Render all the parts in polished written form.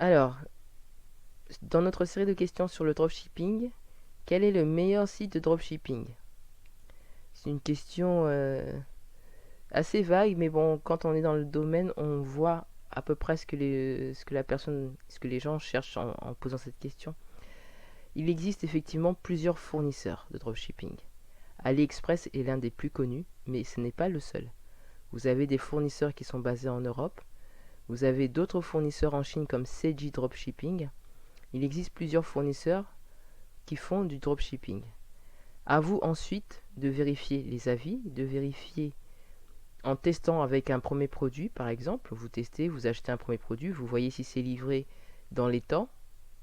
Alors, dans notre série de questions sur le dropshipping, quel est le meilleur site de dropshipping? C'est une question assez vague, mais bon, quand on est dans le domaine, on voit à peu près ce que les gens cherchent en posant cette question. Il existe effectivement plusieurs fournisseurs de dropshipping. AliExpress est l'un des plus connus, mais ce n'est pas le seul. Vous avez des fournisseurs qui sont basés en Europe. Vous avez d'autres fournisseurs en Chine comme Seiji Dropshipping. Il existe plusieurs fournisseurs qui font du dropshipping. À vous ensuite de vérifier les avis, de vérifier en testant avec un premier produit, par exemple. Vous testez, vous achetez un premier produit, vous voyez si c'est livré dans les temps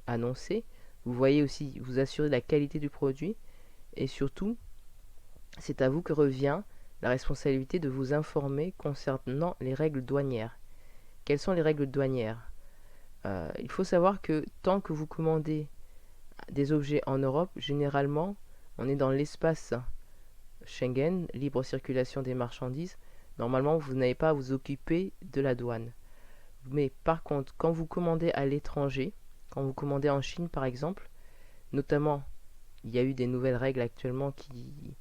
annoncés. Vous voyez aussi, vous assurez de la qualité du produit. Et surtout, c'est à vous que revient la responsabilité de vous informer concernant les règles douanières. Quelles sont les règles douanières? Il faut savoir que tant que vous commandez des objets en Europe, généralement, on est dans l'espace Schengen, libre circulation des marchandises. Normalement, vous n'avez pas à vous occuper de la douane. Mais par contre, quand vous commandez à l'étranger, quand vous commandez en Chine par exemple, notamment, il y a eu des nouvelles règles actuellement qui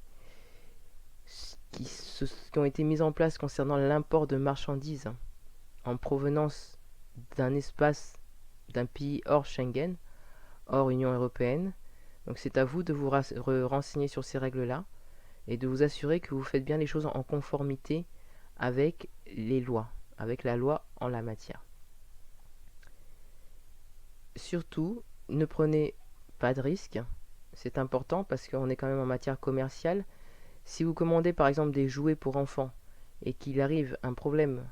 ont été mises en place concernant l'import de marchandises en provenance d'un espace, d'un pays hors Schengen, hors Union européenne. Donc c'est à vous de vous renseigner sur ces règles-là et de vous assurer que vous faites bien les choses en conformité avec les lois, avec la loi en la matière. Surtout, ne prenez pas de risques. C'est important parce qu'on est quand même en matière commerciale. Si vous commandez par exemple des jouets pour enfants et qu'il arrive un problème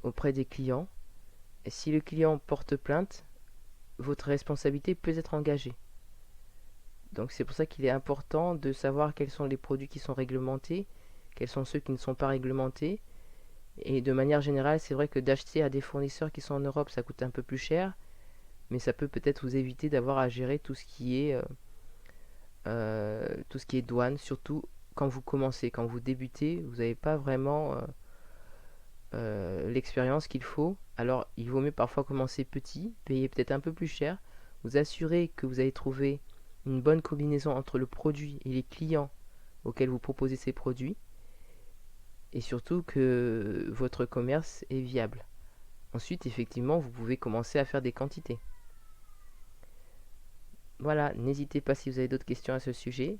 auprès des clients, si le client porte plainte, votre responsabilité peut être engagée. Donc c'est pour ça qu'il est important de savoir quels sont les produits qui sont réglementés, quels sont ceux qui ne sont pas réglementés. Et de manière générale, c'est vrai que d'acheter à des fournisseurs qui sont en Europe, ça coûte un peu plus cher, mais ça peut peut-être vous éviter d'avoir à gérer tout ce qui est douane, surtout quand vous commencez, quand vous débutez, vous n'avez pas vraiment l'expérience qu'il faut. Alors il vaut mieux parfois commencer petit, payer peut-être un peu plus cher, vous assurer que vous avez trouvé une bonne combinaison entre le produit et les clients auxquels vous proposez ces produits, et surtout que votre commerce est viable. Ensuite, effectivement, vous pouvez commencer à faire des quantités. Voilà, n'hésitez pas si vous avez d'autres questions à ce sujet,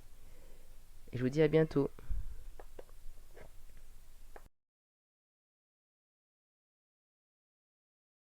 et je vous dis à bientôt.